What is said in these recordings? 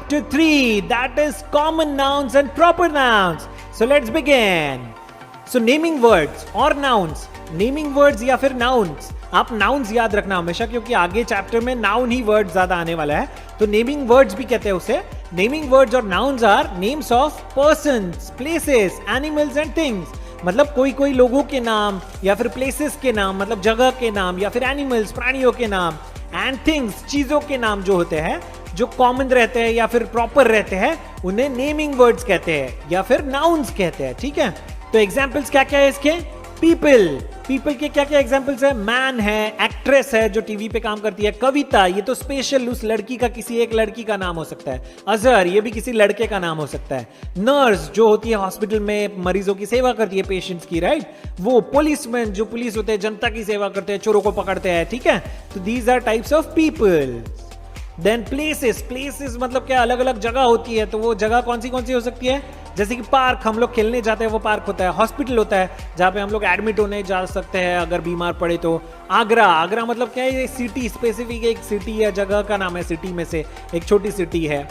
Chapter 3, that is common nouns and proper nouns. So let's begin. So naming words और nouns, naming words या फिर nouns, आप nouns याद रखना हमेशा, क्योंकि आगे चैप्टर में noun ही वर्ड ज्यादा आने वाला है, तो naming words भी कहते हैं उसे. Naming words और nouns are names of persons, places, animals and things. मतलब कोई कोई लोगों के नाम या फिर प्लेसेस के नाम, मतलब जगह के नाम, या फिर एनिमल्स, प्राणियों के नाम, एंड थिंग्स, चीजों के नाम जो होते हैं, जो कॉमन रहते हैं या फिर प्रॉपर रहते हैं, उन्हें नेमिंग वर्ड्स कहते हैं या फिर नाउन्स कहते हैं. ठीक है, तो एग्जांपल्स क्या क्या है इसके? पीपल, पीपल के क्या क्या एग्जांपल्स है? मैन है, एक्ट्रेस है जो टीवी पे काम करती है, कविता, ये तो स्पेशल उस लड़की का, किसी एक लड़की का नाम हो सकता है. अजहर, ये भी किसी लड़के का नाम हो सकता है. नर्स जो होती है हॉस्पिटल में मरीजों की सेवा करती है, पेशेंट्स की, राइट. वो पुलिसमैन जो पुलिस होते हैं, जनता की सेवा करते हैं, चोरों को पकड़ते हैं. ठीक है, तो these are types of people. Then places, places मतलब क्या? अलग अलग जगह होती है, तो वो जगह कौन सी हो सकती है? जैसे कि पार्क, हम लोग खेलने जाते हैं वो पार्क होता है. हॉस्पिटल होता है जहाँ पे हम लोग एडमिट होने जा सकते हैं अगर बीमार पड़े तो. आगरा, आगरा मतलब क्या है? ये सिटी, स्पेसिफिक एक सिटी है, जगह का नाम है, सिटी में से एक छोटी सिटी है.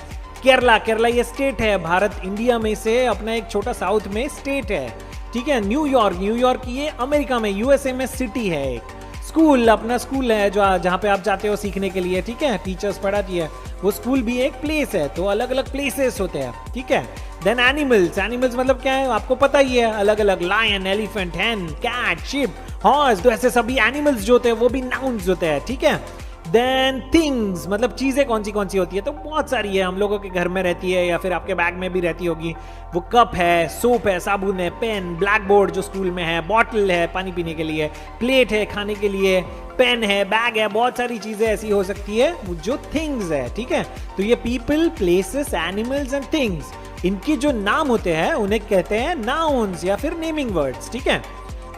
केरला, केरला ये स्टेट है, भारत इंडिया में से अपना एक छोटा साउथ में स्टेट है. ठीक है, न्यूयॉर्क, न्यूयॉर्क ये अमेरिका में, यूएसए में सिटी है एक. स्कूल, अपना स्कूल है जो जहाँ पे आप जाते हो सीखने के लिए. ठीक है, टीचर्स पढ़ाती है, वो स्कूल भी एक प्लेस है. तो अलग अलग प्लेसेस होते हैं. ठीक है, देन एनिमल्स, एनिमल्स मतलब क्या है? आपको पता ही है, अलग अलग, लायन, एलिफेंट, हैन, कैट, शिप, हॉर्स, तो ऐसे सभी एनिमल्स जो होते हैं वो भी नाउन्स होते हैं. ठीक है, देन थिंग्स मतलब चीजें कौन सी होती है? तो बहुत सारी है, हम लोगों के घर में रहती है या फिर आपके बैग में भी रहती होगी. वो कप है, सोप है, साबुन है, पेन, ब्लैक बोर्ड जो स्कूल में है, बॉटल है पानी पीने के लिए, प्लेट है खाने के लिए, पेन है, बैग है, बहुत सारी चीजें ऐसी हो सकती है जो थिंग्स है. ठीक है, तो ये people, places, animals and things, इनके जो नाम होते हैं उन्हें कहते हैं नाउन्स या फिर नेमिंग वर्ड्स. ठीक है,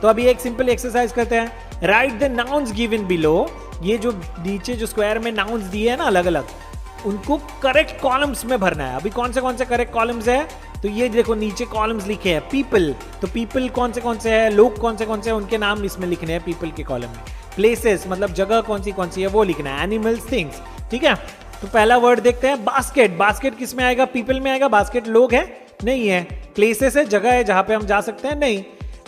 तो अभी एक सिंपल एक्सरसाइज करते हैं. Right the nouns given below. ये जो नीचे जो स्क्वायर में नाउन्स दिए हैं ना अलग अलग, उनको करेक्ट कॉलम्स में भरना है. अभी कौन से करेक्ट कॉलम्स है? तो ये देखो नीचे कॉलम्स लिखे हैं. पीपल, तो पीपल कौन से है, लोग कौन से हैं, उनके नाम इसमें लिखने हैं पीपल के कॉलम में. प्लेसेस मतलब जगह कौन सी है वो लिखना है. Animals, things. ठीक है, तो पहला वर्ड देखते हैं, बास्केट. बास्केट किस में आएगा? पीपल में आएगा. बास्केट लोग है? नहीं है. प्लेसेस है, जगह है जहां पे हम जा सकते हैं? नहीं.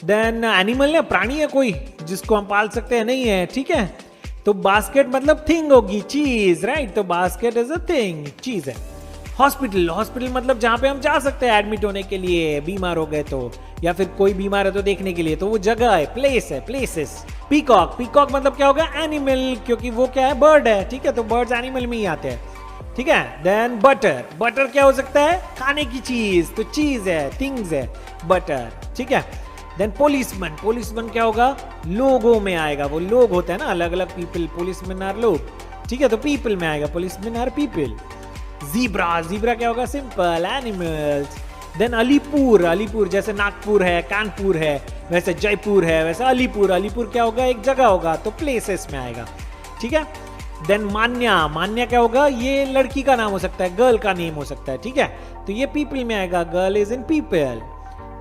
देन एनिमल है, प्राणी है कोई जिसको हम पाल सकते हैं? नहीं है. ठीक है, तो बास्केट मतलब थिंग होगी, चीज, राइट. तो बास्केट इज अ थिंग, चीज है. हॉस्पिटल, हॉस्पिटल मतलब जहां पे हम जा सकते हैं एडमिट होने के लिए, बीमार हो गए तो, या फिर कोई बीमार है तो देखने के लिए, तो वो जगह है, प्लेस है, प्लेसेस. पीकॉक, पीकॉक मतलब क्या होगा? एनिमल, क्योंकि वो क्या है? बर्ड है. ठीक है, तो बर्ड्स एनिमल में ही आते हैं. ठीक है, देन बटर, बटर क्या हो सकता है? खाने की चीज, तो चीज है, थिंग्स है, बटर. ठीक है, देन पोलिसमैन, पोलिसमैन क्या होगा? लोगों में आएगा, वो लोग होते हैं ना अलग अलग, पीपल, पोलिसमैन आर लोग. ठीक है, तो पीपल में आएगा, policeman are people. Zebra, zebra क्या होगा? Simple, animals. Then Alipur, Alipur जैसे नागपुर है, कानपुर है, वैसे जयपुर है, वैसे अलीपुर, अलीपुर क्या होगा? एक जगह होगा, तो प्लेसेस में आएगा. ठीक है, देन मान्या, मान्या क्या होगा? ये लड़की का नाम हो सकता है, गर्ल का नेम हो सकता है. ठीक है, तो ये पीपल में आएगा, girl is in people.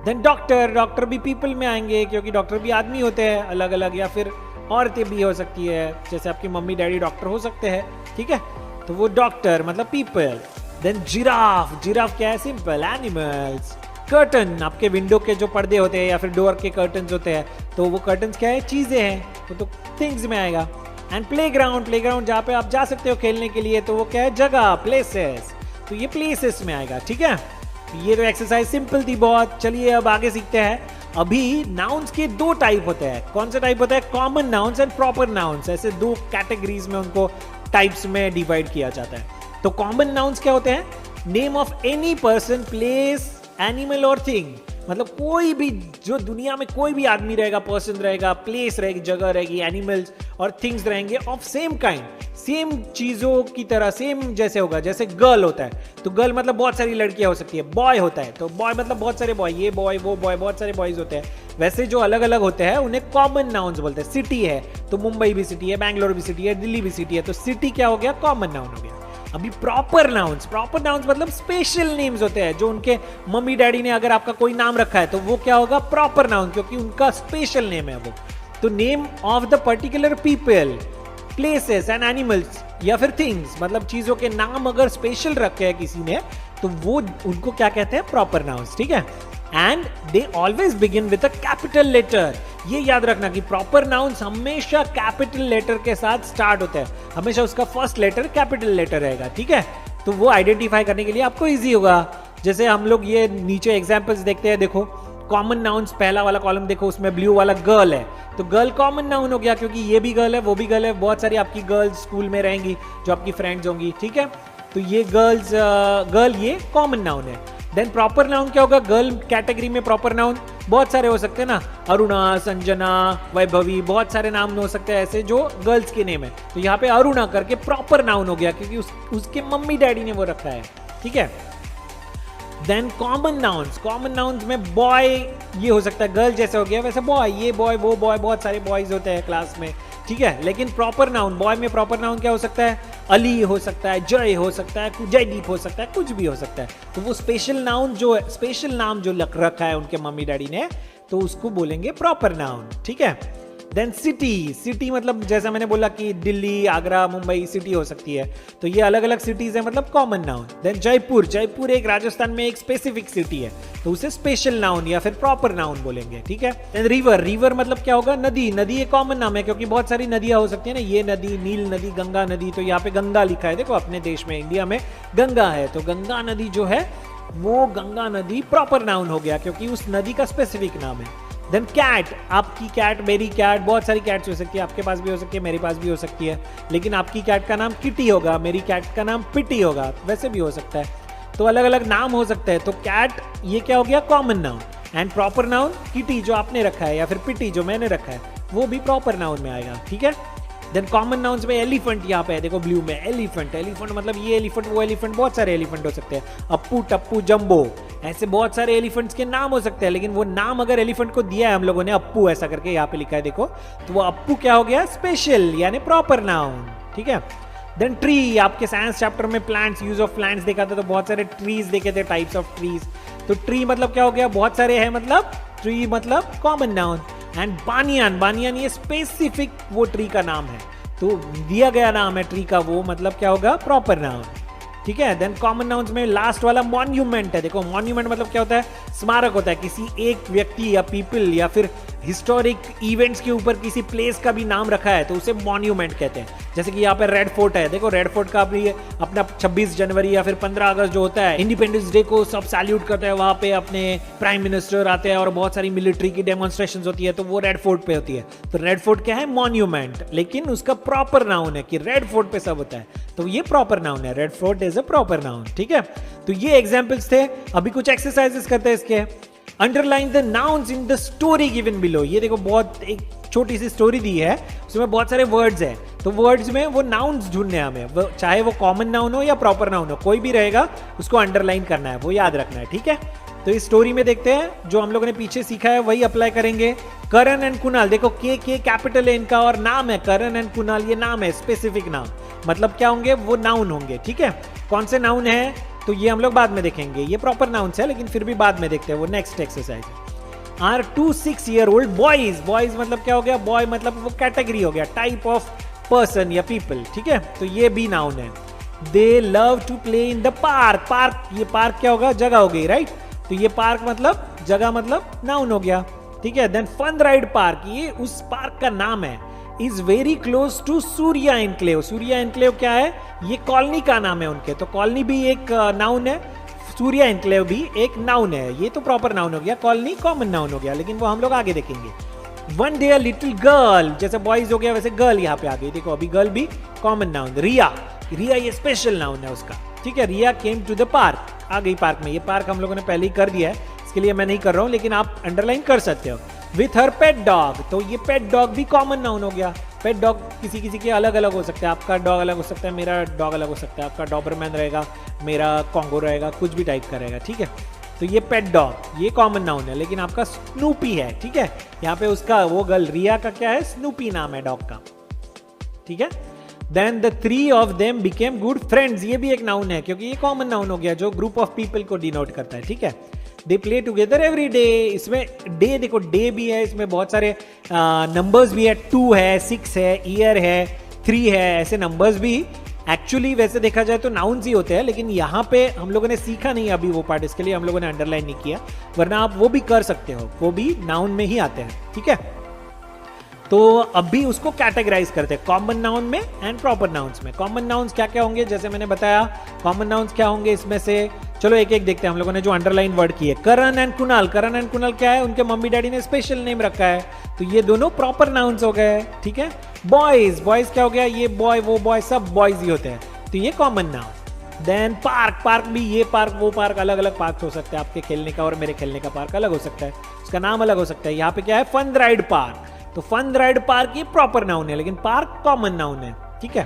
Then doctor, doctor भी पीपल में आएंगे क्योंकि डॉक्टर भी आदमी होते हैं अलग अलग, या फिर औरतें भी हो सकती है, जैसे आपकी मम्मी डैडी डॉक्टर हो सकते हैं. ठीक है, तो वो डॉक्टर मतलब पीपल. देन जिराफ, जिराफ क्या है? Simple, animals. कर्टन, आपके विंडो के जो पर्दे होते हैं या फिर डोर के कर्टन्स होते हैं, तो वो कर्टन्स क्या है? चीजें हैं, वो तो थिंग्स में आएगा. एंड प्लेग्राउंड, प्लेग्राउंड जहाँ पे आप जा सकते हो खेलने के लिए, तो वो क्या है? जगह, प्लेसेस, तो ये प्लेसेस में आएगा. ठीक है, ये तो एक्सरसाइज सिंपल थी बहुत. चलिए अब आगे सीखते हैं. अभी नाउन्स के दो टाइप होते हैं. कौन से टाइप होता है? Common nouns and proper nouns. ऐसे दो कैटेगरीज में उनको टाइप्स में डिवाइड किया जाता है. तो कॉमन नाउन्स क्या होते हैं? Name of any person, place, animal और थिंग. मतलब कोई भी, जो दुनिया में कोई भी आदमी रहेगा, पर्सन रहेगा, प्लेस रहेगी, जगह रहेगी, एनिमल्स और थिंग्स रहेंगे ऑफ सेम काइंड, सेम चीजों की तरह, सेम जैसे होगा. जैसे गर्ल होता है, तो गर्ल मतलब बहुत सारी लड़कियां हो सकती है. बॉय होता है, तो बॉय मतलब बहुत सारे बॉय, ये बॉय, वो बॉय, बहुत सारे बॉयज होते हैं. वैसे जो अलग अलग होते हैं उन्हें कॉमन नाउन्स बोलते हैं. सिटी है, तो मुंबई भी सिटी है, बैंगलोर भी सिटी है, दिल्ली भी सिटी है, तो सिटी क्या हो गया? कॉमन नाउन हो गया. अभी प्रॉपर नाउन्स, प्रॉपर नाउन्स मतलब स्पेशल नेम्स होते हैं, जो उनके मम्मी डैडी ने अगर आपका कोई नाम रखा है तो वो क्या होगा? प्रॉपर नाउन, क्योंकि उनका स्पेशल नेम है वो. तो name of the particular people, places and animals या फिर थिंग्स, मतलब चीजों के नाम अगर स्पेशल रखे हैं किसी ने तो वो उनको क्या कहते हैं, प्रॉपर नाउन्स, ठीक है। And they always begin with a capital letter. ये याद रखना कि प्रॉपर नाउन्स हमेशा कैपिटल लेटर के साथ स्टार्ट होते हैं, हमेशा उसका फर्स्ट लेटर कैपिटल लेटर रहेगा, ठीक है। तो वो आइडेंटिफाई करने के लिए आपको इजी होगा। जैसे हम लोग ये नीचे एग्जांपल्स देखते हैं, देखो कॉमन नाउन्स, पहला वाला कॉलम देखो, उसमें ब्लू वाला गर्ल है, तो गर्ल कॉमन नाउन हो गया क्योंकि ये भी गर्ल है वो भी गर्ल है, बहुत सारी आपकी गर्ल्स स्कूल में रहेंगी जो आपकी फ्रेंड्स होंगी, ठीक है। तो ये गर्ल ये कॉमन नाउन है। देन प्रॉपर नाउन क्या होगा, गर्ल कैटेगरी में प्रॉपर नाउन बहुत सारे हो सकते हैं ना, अरुणा, संजना, वैभवी, बहुत सारे नाम हो सकते हैं ऐसे जो गर्ल्स के नेम है। तो यहाँ पे अरुणा करके प्रॉपर नाउन हो गया क्योंकि उसके मम्मी डैडी ने वो रखा है, ठीक है। देन कॉमन नाउन्स में बॉय ये हो सकता है, गर्ल जैसे हो गया वैसे बॉय, ये बॉय वो बॉय, बहुत सारे बॉयज होते हैं क्लास में, ठीक है। लेकिन प्रॉपर नाउन, बॉय में प्रॉपर नाउन क्या हो सकता है, अली हो सकता है, जय हो सकता है, जयदीप हो सकता है, कुछ भी हो सकता है। तो वो स्पेशल नाउन जो है, स्पेशल नाम जो रखा है उनके मम्मी डैडी ने, तो उसको बोलेंगे प्रॉपर नाउन, ठीक है। देन सिटी मतलब जैसा मैंने बोला कि दिल्ली, आगरा, मुंबई सिटी हो सकती है, तो ये अलग अलग सिटीज है, मतलब कॉमन नाउन। देन जयपुर एक राजस्थान में एक स्पेसिफिक सिटी है, तो उसे स्पेशल नाउन या फिर प्रॉपर नाउन बोलेंगे, ठीक है। देन रिवर मतलब क्या होगा, नदी एक कॉमन नाम है क्योंकि बहुत सारी नदियां हो सकती है ना, ये नदी, नील नदी, गंगा नदी, तो यहाँ पे गंगा लिखा है, देखो अपने देश में इंडिया में गंगा है, तो गंगा नदी जो है वो गंगा नदी प्रॉपर नाउन हो गया क्योंकि उस नदी का स्पेसिफिक नाम है। देन कैट, आपकी कैट, मेरी कैट, बहुत सारी कैट्स हो सकती है, आपके पास भी हो सकती है, मेरे पास भी हो सकती है, लेकिन आपकी कैट का नाम किटी होगा, मेरी कैट का नाम पिटी होगा, वैसे भी हो सकता है, तो अलग अलग नाम हो सकता है। तो कैट ये क्या हो गया, common noun. And proper noun kitty जो आपने रखा है या फिर पिटी जो मैंने रखा है वो भी प्रॉपर नाउन में आएगा, ठीक है। देन कॉमन नाउन्स में एलिफेंट, यहाँ पे है देखो ब्लू में, एलिफेंट मतलब ये एलिफेंट वो एलिफेंट, बहुत सारे एलिफेंट हो सकते हैं, अप्पू, टप्पू, जंबो, ऐसे बहुत सारे एलिफेंट्स के नाम हो सकते हैं। लेकिन वो नाम अगर एलिफेंट को दिया है हम लोगों ने, अप्पू ऐसा करके यहाँ पे लिखा है देखो, तो वो अप्पू क्या हो गया, स्पेशल यानी प्रॉपर नाउन, ठीक है। देन ट्री, आपके साइंस चैप्टर में प्लांट्स, यूज ऑफ प्लांट्स देखा था, तो बहुत सारे ट्रीज देखे थे, टाइप्स ऑफ ट्रीज, तो ट्री मतलब क्या हो गया, बहुत सारे हैं, मतलब ट्री मतलब कॉमन नाउन। एंड बानियान ये स्पेसिफिक वो ट्री का नाम है, तो दिया गया नाम है ट्री का, वो मतलब क्या होगा, प्रॉपर नाउन, ठीक है। देन कॉमन नाउन्स में लास्ट वाला मॉन्यूमेंट है, देखो मॉन्यूमेंट मतलब क्या होता है, स्मारक होता है, किसी एक व्यक्ति या पीपल या फिर हिस्टोरिक इवेंट्स के ऊपर किसी प्लेस का भी नाम रखा है तो उसे मॉन्यूमेंट कहते हैं। जैसे कि यहाँ पे रेड फोर्ट है, देखो रेड फोर्ट का भी अपना 26 जनवरी या फिर 15 अगस्त जो होता है, इंडिपेंडेंस डे को सब सैल्यूट करते हैं, वहां पे अपने प्राइम मिनिस्टर आते हैं और बहुत सारी मिलिट्री की डेमोन्स्ट्रेशन होती है, तो वो रेड फोर्ट पे होती है। तो रेड फोर्ट क्या है, मॉन्यूमेंट, लेकिन उसका प्रॉपर नाउन है कि रेड फोर्ट पे सब होता है, तो ये प्रॉपर नाउन है, red fort is a proper noun, ठीक है। तो ये एग्जाम्पल्स थे। अभी कुछ एक्सरसाइजेस करते हैं इसके। Underline the nouns in the story given below, ये देखो बहुत एक छोटी सी स्टोरी दी है, उसमें बहुत सारे वर्ड्स हैं, तो वर्ड्स में वो नाउन्स ढूंढने हमें, चाहे वो कॉमन नाउन हो या प्रॉपर नाउन हो, कोई भी रहेगा उसको अंडरलाइन करना है, वो याद रखना है, ठीक है। तो इस स्टोरी में देखते हैं जो हम लोगों ने पीछे सीखा है वही अप्लाई करेंगे। करण एंड कुणाल, देखो के कैपिटल है इनका और नाम है करण एंड कुणाल, ये नाम है, स्पेसिफिक नाम, मतलब क्या होंगे, वो नाउन होंगे, ठीक है। कौन से नाउन है तो ये हम लोग बाद में देखेंगे, ये प्रॉपर नाउन्स है लेकिन फिर भी बाद में देखते हैं, वो नेक्स्ट एक्सरसाइज है। आर 2 6 year old बॉयज मतलब क्या हो गया, बॉय मतलब वो कैटेगरी हो गया, टाइप ऑफ पर्सन या पीपल, ठीक है, तो ये भी नाउन है। They love to play in the park, ये पार्क क्या होगा, जगह हो गई, राइट, तो ये पार्क मतलब जगह मतलब नाउन हो गया, ठीक है। देन फन राइड पार्क, ये उस पार्क का नाम है। Is very close to Surya Enclave, Surya Enclave क्या है, ये कॉलोनी का नाम है उनके, तो कॉलोनी भी एक नाउन है, सूर्या एनक्लेव भी एक नाउन है, ये तो प्रॉपर नाउन हो गया, कॉलोनी कॉमन नाउन हो गया, लेकिन वो हम लोग आगे देखेंगे। One day a little girl, जैसे बॉयज हो गया वैसे गर्ल यहाँ पे आ गई, देखो अभी गर्ल भी कॉमन नाउन। रिया ये स्पेशल नाउन है उसका, ठीक है। रिया केम टू द पार्क, आ गई पार्क में, ये पार्क हम लोगों ने पहले ही कर दिया है, इसके लिए मैं नहीं कर रहा हूं, लेकिन आप अंडरलाइन कर सकते हो। विथ हर पेट डॉग, तो ये पेट डॉग भी कॉमन नाउन हो गया। पेट डॉग किसी के अलग अलग हो सकते हैं, आपका डॉग अलग हो सकता है, मेरा डॉग अलग हो सकता है, आपका डॉबरमैन रहेगा, मेरा कॉन्गो रहेगा, कुछ भी टाइप का रहेगा, ठीक है। तो ये पेट डॉग ये कॉमन नाउन है, लेकिन आपका स्नूपी है, ठीक है, यहाँ पे उसका वो गर्ल रिया का क्या है, स्नूपी नाम है डॉग का, ठीक है। Then the 3 of them became good friends, ये भी एक नाउन है क्योंकि ये कॉमन नाउन हो गया जो ग्रुप ऑफ पीपल को डिनोट करता है, ठीक है। They play together every day, इसमें डे देखो, डे भी है, इसमें बहुत सारे नंबर्स भी है, 2 है, 6 है, ईयर है, 3 है, ऐसे नंबर्स भी एक्चुअली वैसे देखा जाए तो नाउन्स ही होते हैं, लेकिन यहाँ पे हम लोगों ने सीखा नहीं अभी वो पार्ट, इसके लिए हम लोगों ने अंडरलाइन नहीं किया, वरना आप वो भी कर सकते हो, वो भी नाउन में ही आते हैं, ठीक है। तो अभी उसको कैटेगराइज करते हैं कॉमन नाउन में एंड प्रॉपर नाउन्स में। कॉमन नाउन्स क्या क्या होंगे, जैसे मैंने बताया कॉमन नाउन्स क्या होंगे इसमें से, चलो एक एक देखते हैं। हम लोगों ने जो अंडरलाइन वर्ड किए, करण एंड कुणाल, करण एंड कुणाल क्या है, उनके मम्मी डैडी ने स्पेशल नेम रखा है, तो ये दोनों प्रॉपर नाउन्स हो गए, ठीक है। बॉयज, बॉयज क्या हो गया, ये बॉय वो बॉय सब बॉयज ही होते हैं, तो ये common noun. Then park, park भी ये पार्क वो पार्क, अलग अलग पार्क हो सकता है, आपके खेलने का और मेरे खेलने का पार्क अलग हो सकता है, उसका नाम अलग हो सकता है। यहाँ पे क्या है, फन राइड पार्क, तो फन राइड पार्क ये प्रॉपर नाउन है, लेकिन पार्क कॉमन नाउन है, ठीक है।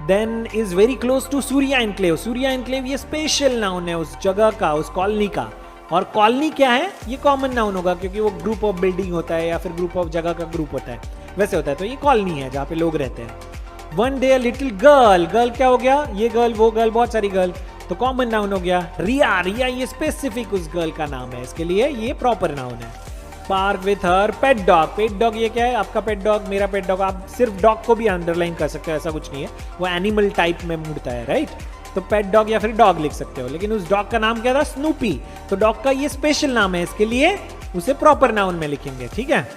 Then is very close to Surya Enclave, Surya Enclave ये स्पेशल नाउन है उस जगह का, उस कॉलोनी का, और कॉलोनी क्या है, ये कॉमन नाउन होगा क्योंकि वो ग्रुप ऑफ बिल्डिंग होता है या फिर ग्रुप ऑफ जगह का ग्रुप होता है, वैसे होता है, तो ये कॉलोनी है जहाँ पे लोग रहते हैं। One day little girl, girl क्या हो गया, ये गर्ल वो गर्ल, बहुत सारी गर्ल, तो कॉमन नाउन हो गया। रिया, रिया ये स्पेसिफिक उस गर्ल का नाम है, इसके लिए ये प्रॉपर नाउन है। Park with her pet dog, pet dog ये क्या है, आपका पेट डॉग मेरा पेट डॉग, आप सिर्फ डॉग को भी अंडरलाइन कर सकते हो, ऐसा कुछ नहीं है, वो एनिमल टाइप में मुड़ता है, राइट, तो पेट डॉग या फिर डॉग लिख सकते हो, लेकिन उस डॉग का नाम क्या था, स्नूपी, तो डॉग का ये स्पेशल नाम है, इसके लिए उसे प्रॉपर नाउन में लिखेंगे, ठीक है।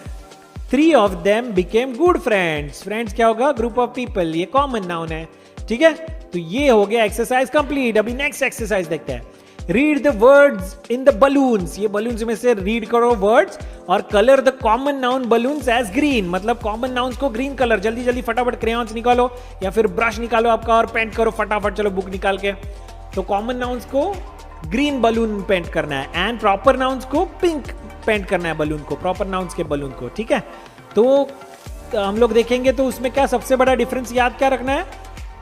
3 of them became good friends, friends क्या होगा, ग्रुप ऑफ पीपल, ये कॉमन नाउन है, ठीक है। तो ये हो गया एक्सरसाइज कंप्लीट। अभी नेक्स्ट एक्सरसाइज देखते हैं। Read the words in the balloons, ये बलून्स में से रीड करो वर्ड्स और colour the common noun balloons as green, मतलब कॉमन नाउन्स को ग्रीन कलर, जल्दी जल्दी फटाफट क्रेयॉन्स निकालो या फिर ब्रश निकालो आपका और पेंट करो फटाफट, चलो बुक निकाल के। तो कॉमन नाउन्स को ग्रीन बलून पेंट करना है एंड प्रॉपर नाउन्स को पिंक पेंट करना है बलून को, प्रॉपर नाउन्स के बलून को, ठीक है। तो हम लोग देखेंगे तो उसमें क्या सबसे बड़ा डिफरेंस याद क्या रखना है,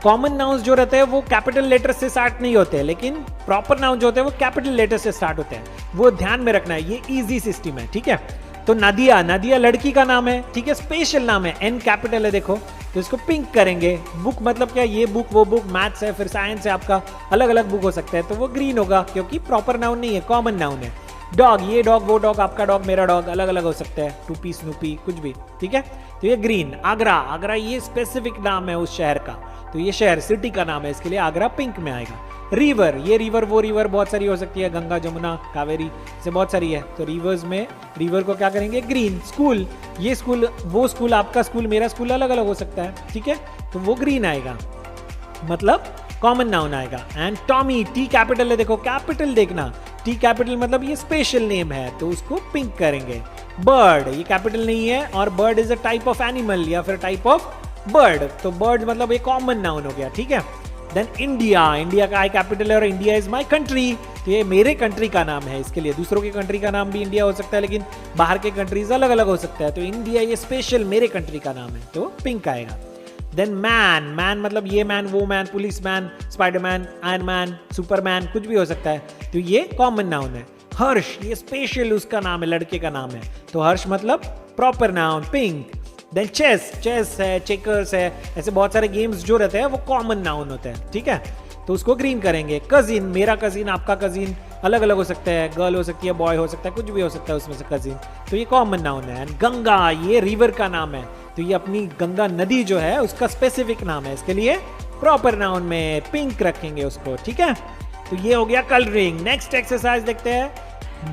कॉमन नाउन्स जो रहते हैं वो कैपिटल लेटर से स्टार्ट नहीं होते, लेकिन प्रॉपर नाउन जो होते हैं वो कैपिटल लेटर से स्टार्ट होते हैं, वो ध्यान में रखना है, ये इजी सिस्टम है, ठीक है। तो नदिया, नदिया लड़की का नाम है, ठीक है, स्पेशल नाम है, एन कैपिटल है देखो, तो इसको पिंक करेंगे। बुक मतलब क्या, ये बुक वो बुक, मैथ्स है फिर साइंस है आपका, अलग अलग बुक हो सकता है, तो वो ग्रीन होगा क्योंकि प्रॉपर नाउन नहीं है, कॉमन नाउन है। डॉग, ये डॉग वो डॉग, आपका डॉग मेरा डॉग, अलग अलग हो सकता है, टूपी स्नूपी कुछ भी, ठीक है। तो ये ग्रीन। आगरा, आगरा ये स्पेसिफिक नाम है उस शहर का, तो ये शहर सिटी का नाम है, इसके लिए आगरा पिंक में आएगा। रिवर, ये रिवर वो रिवर बहुत सारी हो सकती है, गंगा जमुना कावेरी से बहुत सारी है, तो रिवर्स में रिवर को क्या करेंगे, ग्रीन। स्कूल, ये स्कूल वो स्कूल, आपका स्कूल मेरा स्कूल अलग अलग हो सकता है, ठीक है, तो वो ग्रीन आएगा, मतलब कॉमन नाउन आएगा। एंड टॉमी, टी कैपिटल है देखो, कैपिटल देखना, टी कैपिटल मतलब ये स्पेशल नेम है, तो उसको पिंक करेंगे। बर्ड, ये कैपिटल नहीं है और bird is a type of animal या फिर टाइप ऑफ बर्ड, तो बर्ड मतलब एक कॉमन नाउन हो गया, ठीक है। देन इंडिया, इंडिया का आई कैपिटल है और इंडिया इज माय कंट्री, तो ये मेरे कंट्री का नाम है, इसके लिए दूसरों के कंट्री का नाम भी इंडिया हो सकता है, लेकिन बाहर के कंट्रीज अलग अलग हो सकता है, तो इंडिया ये स्पेशल मेरे कंट्री का नाम है, तो पिंक आएगा। देन मैन, मैन मतलब ये मैन वो man, police man, Spiderman, iron man, Superman, कुछ भी हो सकता है, तो ये कॉमन नाउन है। हर्ष, ये स्पेशल उसका नाम है, लड़के का नाम है, तो हर्ष मतलब proper noun, pink. Then chess, chess है, चेकर्स है, ऐसे बहुत सारे गेम्स जो रहते हैं वो कॉमन नाउन होते हैं, ठीक है, तो उसको ग्रीन करेंगे। कजिन, मेरा कजिन आपका कजिन, अलग अलग हो सकता है, गर्ल हो सकती है, बॉय हो सकता है, कुछ भी हो सकता है उसमें से कजिन, तो ये कॉमन नाउन है। एंड गंगा, ये रिवर का नाम है, तो ये अपनी गंगा नदी जो है उसका स्पेसिफिक नाम है, इसके लिए प्रॉपर नाउन में पिंक रखेंगे उसको, ठीक है। तो ये हो गया कलरिंग। नेक्स्ट एक्सरसाइज देखते हैं,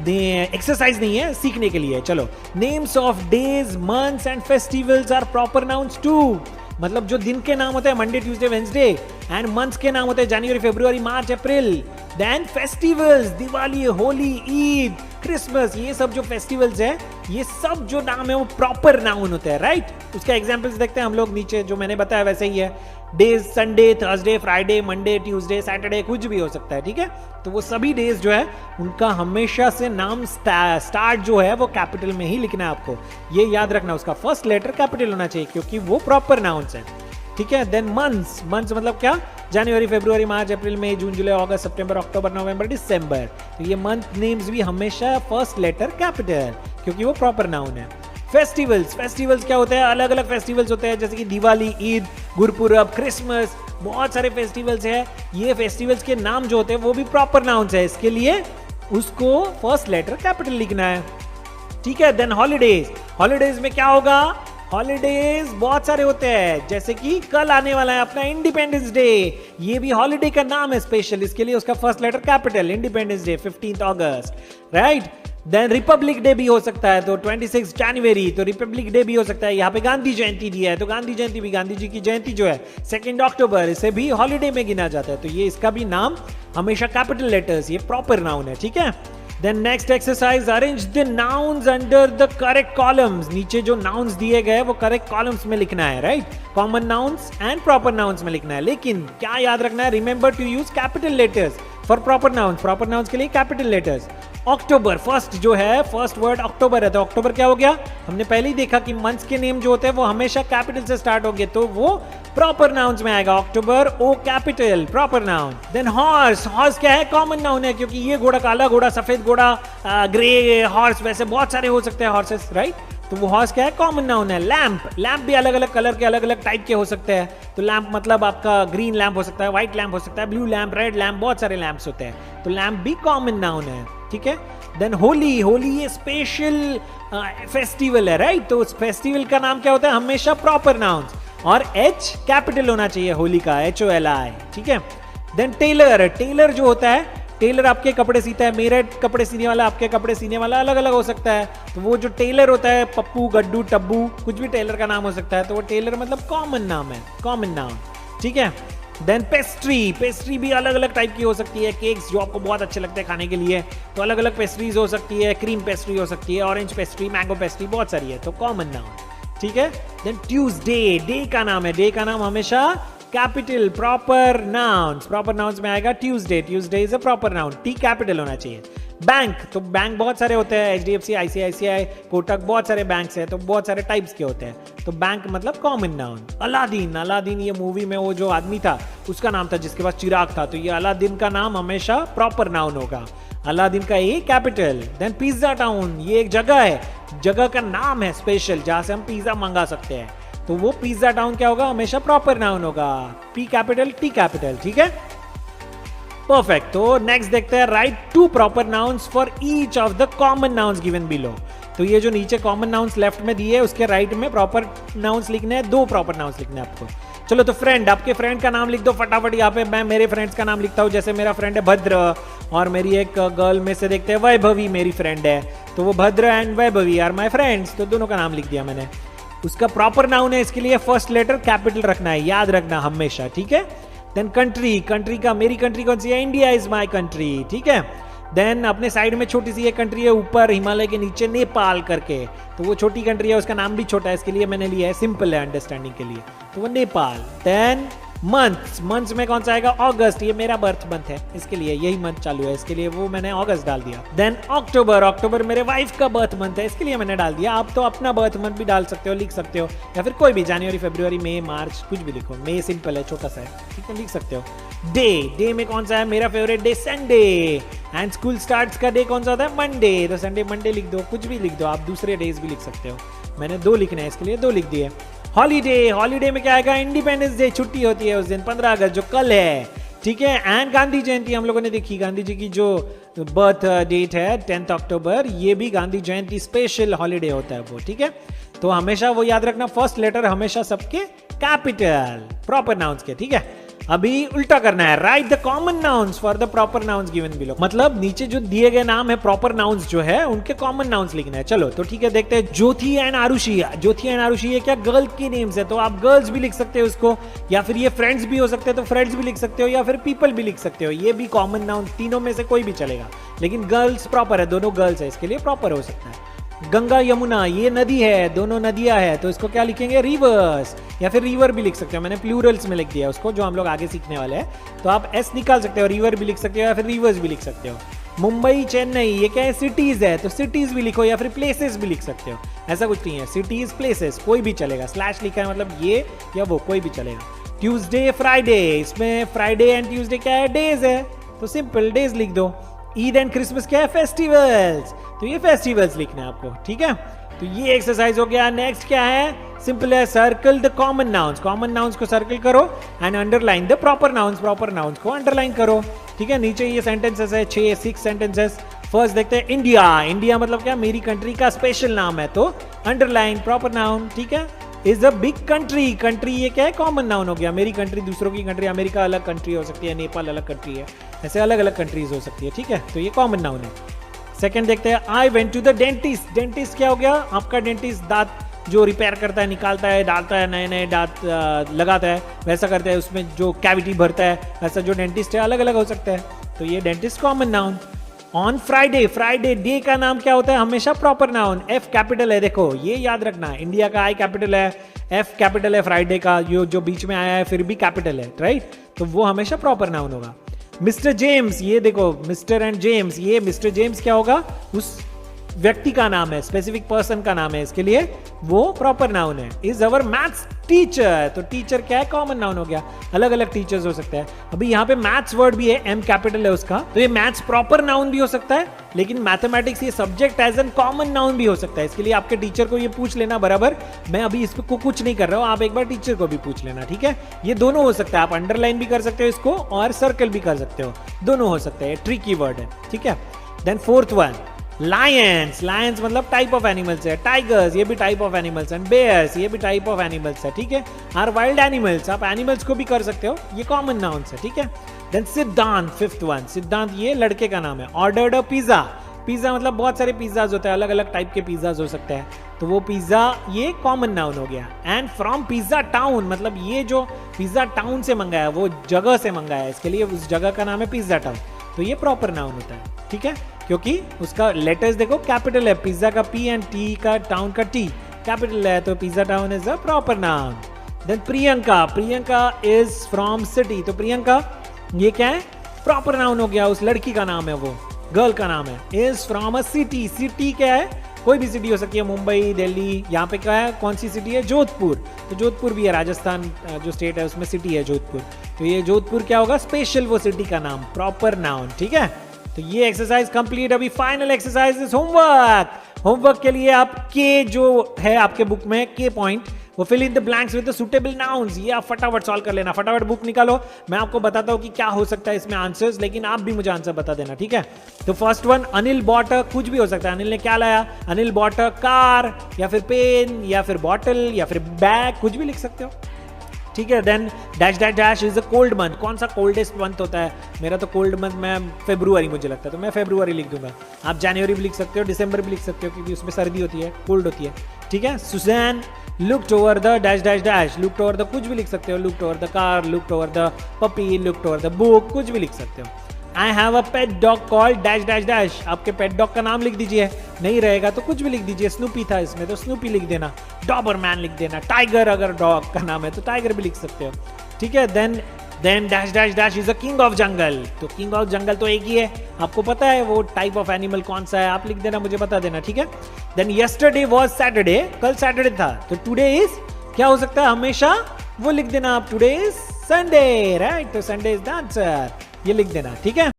एक्सरसाइज नहीं है, सीखने के लिए। चलो, names of days, months and festivals are proper nouns too, मतलब जो दिन के नाम होते हैं Monday Tuesday Wednesday, and months के नाम होते हैं जनवरी फरवरी मार्च अप्रैल। Then festivals, Diwali, Holi, Eid, Christmas, ये सब जो फेस्टिवल्स है, ये सब जो नाम है वो प्रॉपर नाउन होते हैं, राइट। उसका एग्जांपल्स देखते हैं हम लोग, नीचे जो मैंने बताया वैसे ही है। Days, Sunday, Thursday, Friday, Monday, Tuesday, Saturday, कुछ भी हो सकता है, ठीक है। तो वो सभी डेज जो है उनका हमेशा से नाम स्टार्ट जो है वो कैपिटल में ही लिखना है आपको, ये याद रखना, उसका फर्स्ट लेटर कैपिटल होना चाहिए क्योंकि वो प्रॉपर नाउन्स है, ठीक है। देन मंथ्स, मंथ्स मतलब क्या, जनवरी फरवरी मार्च अप्रैल मई जून जुलाई अगस्त सितंबर अक्टूबर नवंबर दिसंबर, तो ये मंथ नेम्स भी हमेशा फर्स्ट लेटर कैपिटल क्योंकि वो प्रॉपर नाउन है। फेस्टिवल्स, फेस्टिवल्स क्या होते हैं, अलग अलग फेस्टिवल्स होते हैं, जैसे कि दिवाली, ईद, गुरपुरब, क्रिसमस, बहुत सारे फेस्टिवल्स हैं, ये फेस्टिवल्स के नाम जो होते हैं वो भी प्रॉपर नाउन्स है, इसके लिए उसको फर्स्ट लेटर कैपिटल लिखना है, ठीक है। देन हॉलीडेज, हॉलीडेज में क्या होगा, हॉलीडेज बहुत सारे होते हैं, जैसे कि कल आने वाला है अपना इंडिपेंडेंस डे, ये भी हॉलीडे का नाम है स्पेशल, इसके लिए उसका first letter capital, Independence Day 15 August, right. Then Republic Day भी हो सकता है, तो 26 जनवरी, तो रिपब्लिक डे भी हो सकता है। यहाँ पे गांधी जयंती दिया है, तो गांधी जयंती भी, गांधी जी की जयंती जो है 2 अक्टूबर, इसे भी हॉलीडे में गिना जाता है, तो ये इसका भी नाम हमेशा कैपिटल लेटर्स, ये प्रॉपर नाउन है, ठीक है। Then next exercise, arrange the nouns under the correct columns. नीचे जो nouns दिए गए वो correct columns में लिखना है, right? Common nouns and proper nouns में लिखना है, लेकिन क्या याद रखना है? Remember to use capital letters for proper nouns. Proper nouns के लिए capital letters. अक्टूबर फर्स्ट जो है, फर्स्ट वर्ड अक्टूबर है, तो अक्टूबर क्या हो गया? हमने पहले ही देखा कि मंथ्स के नेम जो होते हैं वो हमेशा कैपिटल से स्टार्ट होंगे, तो वो प्रॉपर नाउन्स में आएगा। October O capital, proper noun. Then horse, horse क्या है? कॉमन नाउन है, क्योंकि ये घोड़ा, काला घोड़ा, सफेद घोड़ा, ग्रे हॉर्स, वैसे बहुत सारे हो सकते हैं हॉर्सेस, राइट। तो वो हॉर्स क्या है? कॉमन नाउन है। लैंप, लैंप भी अलग अलग कलर के, अलग अलग टाइप के हो सकते हैं, तो लैंप मतलब आपका ग्रीन लैंप हो सकता है, व्हाइट लैंप हो सकता है, ब्लू लैंप, रेड लैंप, बहुत सारे लैंप्स होते हैं, तो लैंप भी कॉमन नाउन है, ठीक है। देन होली, होली ये स्पेशल फेस्टिवल है, राइट, तो उस फेस्टिवल का नाम क्या होता है? हमेशा प्रॉपर नाउन्स, और एच कैपिटल होना चाहिए होली का, HOLI, ठीक है। देन टेलर, टेलर जो होता है, टेलर आपके कपड़े सीता है, मेरे कपड़े सीने वाला, आपके कपड़े सीने वाला अलग अलग हो सकता है, तो वो जो टेलर होता है, पप्पू, गड्डू, टब्बू, कुछ भी टेलर का नाम हो सकता है, तो वो टेलर मतलब कॉमन नाम है, कॉमन नाउन, ठीक है। देन पेस्ट्री, पेस्ट्री भी अलग अलग टाइप की हो सकती है, केक्स जो आपको बहुत अच्छे लगते हैं खाने के लिए, तो अलग अलग पेस्ट्रीज हो सकती है, क्रीम पेस्ट्री हो सकती है, ऑरेंज पेस्ट्री, मैंगो पेस्ट्री, बहुत सारी है, तो कॉमन नाउन, ठीक है। देन ट्यूसडे, डे का नाम है, डे का नाम हमेशा capital, proper nouns, proper nouns में आएगा Tuesday, Tuesday is a proper noun, T capital होना चाहिए। बैंक, तो बैंक बहुत सारे होते हैं, HDFC, ICICI, कोटक, बहुत सारे बैंक्स हैं, तो बहुत सारे टाइप्स के होते हैं, तो बैंक मतलब कॉमन नाउन। अलादीन, अलादीन ये मूवी में वो जो आदमी था उसका नाम था जिसके पास चिराग था, तो ये अलादीन का नाम हमेशा प्रॉपर नाउन होगा, अलादीन का ए कैपिटल। देन पिज्जा टाउन, ये एक जगह है, जगह का नाम है स्पेशल जहां से हम पिज्जा मंगा सकते हैं, तो वो पिज्जा टाउन क्या होगा? हमेशा प्रॉपर नाउन होगा, P कैपिटल, T कैपिटल, ठीक है, परफेक्ट। तो नेक्स्ट देखते हैं, right 2 proper nouns for each of the common nouns given below. तो ये जो नीचे कॉमन नाउन्स लेफ्ट में दिए है उसके राइट में प्रॉपर नाउन्स लिखने हैं, 2 प्रॉपर नाउन्स लिखने हैं आपको। चलो तो फ्रेंड, आपके फ्रेंड का नाम लिख दो फटाफट यहाँ पे। मैं मेरे फ्रेंड्स का नाम लिखता हूँ, जैसे मेरा फ्रेंड है भद्र, और मेरी एक गर्ल में से देखते हैं वैभवी मेरी फ्रेंड है, तो वो Bhadra and Vaibhavi are my friends, तो दोनों का नाम लिख दिया मैंने। उसका प्रॉपर नाउन है, इसके लिए फर्स्ट लेटर कैपिटल रखना है, याद रखना हमेशा, ठीक है। देन कंट्री, कंट्री का, मेरी कंट्री कौन सी है? इंडिया इज माय कंट्री, ठीक है। देन अपने साइड में छोटी सी एक कंट्री है, ऊपर हिमालय के नीचे नेपाल करके, तो वो छोटी कंट्री है, उसका नाम भी छोटा है, इसके लिए मैंने लिया है, सिंपल है अंडरस्टैंडिंग के लिए, तो वो नेपाल। देन मंथ्स, मंथ्स में कौन सा आएगा? अगस्त, ये मेरा बर्थ मंथ है, इसके लिए यही मंथ चालू है, इसके लिए वो मैंने अगस्त डाल दिया। देन अक्टूबर, अक्टूबर मेरे वाइफ का बर्थ मंथ है, इसके लिए मैंने डाल दिया। आप तो अपना बर्थ मंथ भी डाल सकते हो, लिख सकते हो, या फिर कोई भी, जनवरी, फरवरी, मई, मार्च, कुछ भी लिखो, मई सिंपल है, छोटा सा है, ठीक है, लिख सकते हो। डे, डे में कौन सा है? मेरा favourite day Sunday, and school starts का डे कौन सा होता है? मंडे, तो संडे मंडे लिख दो, कुछ भी लिख दो, आप दूसरे डेज भी लिख सकते हो, मैंने 2 लिखने हैं, इसके लिए 2 लिख दिए। हॉलीडे, हॉलीडे में क्या आएगा? इंडिपेंडेंस डे, छुट्टी होती है उस दिन, 15 अगस्त जो कल है, ठीक है। एंड गांधी जयंती हम लोगों ने देखी, गांधी जी की जो बर्थ डेट है 10 अक्टूबर, ये भी गांधी जयंती स्पेशल हॉलीडे होता है वो, ठीक है। तो हमेशा वो याद रखना, फर्स्ट लेटर हमेशा सबके कैपिटल, प्रॉपर नाउन्स के, ठीक है। अभी उल्टा करना है, right the common nouns for the proper nouns given below, मतलब नीचे जो दिए गए नाम है प्रॉपर नाउन्स जो है उनके कॉमन नाउन्स लिखना है। चलो तो ठीक है, देखते हैं। ज्योति एंड आरुषि, ज्योति एंड आरुषि ये क्या गर्ल की नेम्स है, तो आप गर्ल्स भी लिख सकते हो उसको, या फिर ये फ्रेंड्स भी हो सकते हैं तो फ्रेंड्स भी लिख सकते हो, या फिर पीपल भी लिख सकते हो, ये भी कॉमन नाउन, तीनों में से कोई भी चलेगा, लेकिन गर्ल्स प्रॉपर है, दोनों गर्ल्स है, इसके लिए प्रॉपर हो सकता है। गंगा यमुना ये नदी है, दोनों नदियां है, तो इसको क्या लिखेंगे? रिवर्स, या फिर रिवर भी लिख सकते हो, मैंने प्लूरल्स में लिख दिया उसको, जो हम लोग आगे सीखने वाले हैं, तो आप एस निकाल सकते हो, रिवर भी लिख सकते हो, या फिर रिवर्स भी लिख सकते हो। मुंबई, चेन्नई ये क्या है? सिटीज है, तो सिटीज भी लिखो, या फिर प्लेसेस भी लिख सकते हो, ऐसा कुछ नहीं है, सिटीज प्लेसेस कोई भी चलेगा, स्लैश लिखा है मतलब ये या वो, कोई भी चलेगा। ट्यूसडे, फ्राइडे, इसमें फ्राइडे एंड ट्यूसडे क्या है? डेज है, तो सिंपल डेज लिख दो। ईद एंड क्रिसमस क्या है? फेस्टिवल्स, तो ये फेस्टिवल्स लिखना है आपको, ठीक है। तो ये एक्सरसाइज हो गया। नेक्स्ट क्या है? सिंपल है, circle the common nouns, common nouns को सर्कल करो and underline the proper nouns, proper nouns को अंडरलाइन करो, ठीक है। नीचे ये सेंटेंसेस है, 6 सेंटेंसेस, फर्स्ट देखते हैं इंडिया। इंडिया मतलब क्या, मेरी कंट्री का स्पेशल नाम है, तो अंडरलाइन प्रॉपर नाउन, ठीक है। Is a big country, country ये क्या है, कॉमन नाउन हो गया। मेरी कंट्री, दूसरों की कंट्री, अमेरिका अलग कंट्री हो सकती है, नेपाल अलग कंट्री है, ऐसे अलग अलग कंट्रीज हो सकती है, ठीक है, तो ये कॉमन नाउन है। सेकंड देखते हैं I went to the dentist. Dentist क्या हो गया, आपका डेंटिस्ट दांत जो रिपेयर करता है, निकालता है, डालता है, नए नए दांत लगाता है, वैसा करता है, उसमें जो कैविटी भरता है, वैसा जो डेंटिस्ट है अलग अलग हो सकता है, तो ये dentist common noun. On Friday, Friday day का नाम क्या होता है, हमेशा प्रॉपर नाउन। एफ कैपिटल है, देखो ये याद रखना, इंडिया का आई कैपिटल है, एफ कैपिटल है, फ्राइडे का जो बीच में आया है फिर भी कैपिटल है, राइट, तो वो हमेशा प्रॉपर नाउन होगा। मिस्टर जेम्स, ये देखो मिस्टर एंड जेम्स, ये मिस्टर जेम्स क्या होगा, उस व्यक्ति का नाम है, स्पेसिफिक पर्सन का नाम है, इसके लिए वो प्रॉपर नाउन है। इज अवर मैथ्स टीचर, तो टीचर क्या है, कॉमन नाउन हो गया, अलग अलग टीचर्स हो सकते हैं। अभी यहाँ पे मैथ्स वर्ड भी है, एम कैपिटल है उसका, तो ये मैथ्स प्रॉपर नाउन भी हो सकता है, लेकिन मैथमेटिक्स ये subject as an common noun भी हो सकता है। इसके लिए आपके टीचर को ये पूछ लेना बराबर, मैं अभी इसको कुछ नहीं कर रहा हूँ, आप एक बार टीचर को भी पूछ लेना, ठीक है। ये दोनों हो सकता है, आप अंडरलाइन भी कर सकते हो इसको और सर्कल भी कर सकते हो, दोनों हो सकते हैं, ट्रिकी वर्ड है, ठीक है। Then fourth one lions, lions मतलब टाइप ऑफ एनिमल्स है, टाइगर्स ये भी type of animals and bears ये भी टाइप ऑफ एनिमल्स है, ठीक है। आर वाइल्ड एनिमल्स, आप एनिमल्स को भी कर सकते हो, ये कॉमन नाउन्स है, ठीक है। देन सिद्धांत, फिफ्थ वन, सिद्धांत ये लड़के का नाम है। ऑर्डर्ड अ पिज्जा, पिज्जा मतलब बहुत सारे पिज्जाज होते हैं, अलग अलग टाइप के पिज्जाज हो सकते हैं, तो वो पिज्जा ये कॉमन नाउन हो गया। एंड फ्रॉम पिज्जा टाउन मतलब ये जो पिज्जा टाउन से मंगाया, वो जगह से मंगाया, इसके लिए उस जगह का नाम है पिज्जा टाउन, तो ये प्रॉपर नाउन होता है, ठीक है, क्योंकि उसका लेटर्स देखो कैपिटल है, पिज्जा का पी एंड टी का टाउन का टी कैपिटल है, तो Pizza Town is a proper noun. Then Priyanka, Priyanka is from city, तो प्रियंका ये क्या है, प्रॉपर नाउन हो गया, उस लड़की का नाम है, वो गर्ल का नाम है। Is from a city, city क्या है, कोई भी सिटी हो सकती है, मुंबई, दिल्ली, यहाँ पे क्या है, कौन सी सिटी है, जोधपुर, तो जोधपुर भी है, राजस्थान जो स्टेट है उसमें सिटी है जोधपुर, तो ये जोधपुर क्या होगा, स्पेशल वो सिटी का नाम, प्रॉपर नाउन, ठीक है। तो ये एक्सरसाइज कंप्लीट। अभी final exercise is homework. Homework के लिए आप के जो है आपके बुक में के पॉइंट, वो fill in the blanks with the suitable nouns, ये आप फटाफट सॉल्व कर लेना, फटाफट बुक निकालो, मैं आपको बताता हूँ कि क्या हो सकता है इसमें आंसर्स, लेकिन आप भी मुझे आंसर बता देना, ठीक है। तो फर्स्ट वन, अनिल बॉट, कुछ भी हो सकता है, अनिल ने क्या लाया, अनिल बॉट कार, या फिर पेन, या फिर बॉटल, या फिर बैग, कुछ भी लिख सकते हो, ठीक है। Then dash dash dash is a cold month, कौन सा कोल्डेस्ट मंथ होता है, मेरा तो कोल्ड मंथ में फेब्रुवरी मुझे लगता है, तो मैं फेब्रुवरी लिख दूंगा, आप जनवरी भी लिख सकते हो, दिसंबर भी लिख सकते हो, क्योंकि उसमें सर्दी होती है, कोल्ड होती है, ठीक है। Susan looked over the dash dash dash, looked over the कुछ भी लिख सकते हो, looked over the car, looked over the puppy, looked over the book, कुछ भी लिख सकते हो। I have a pet dog called dash dash dash, आपके पेट डॉग का नाम लिख दीजिए, नहीं रहेगा तो कुछ भी लिख दीजिए, स्नूपी था इसमें तो स्नूपी लिख देना, डॉबरमैन लिख देना, टाइगर अगर डॉग का नाम है तो टाइगर भी लिख सकते हो, ठीक है। Then dash dash dash is a king of jungle, तो किंग ऑफ जंगल तो एक ही है, आपको पता है वो टाइप ऑफ एनिमल कौन सा है, आप लिख देना, मुझे बता देना, ठीक है। देन यस्टरडे वाज सैटरडे, कल सैटरडे था, तो टुडे इज क्या हो सकता है, हमेशा वो लिख देना आप, टुडे इज संडे, राइट, तो संडे इज द आंसर, ये लिख देना, ठीक है।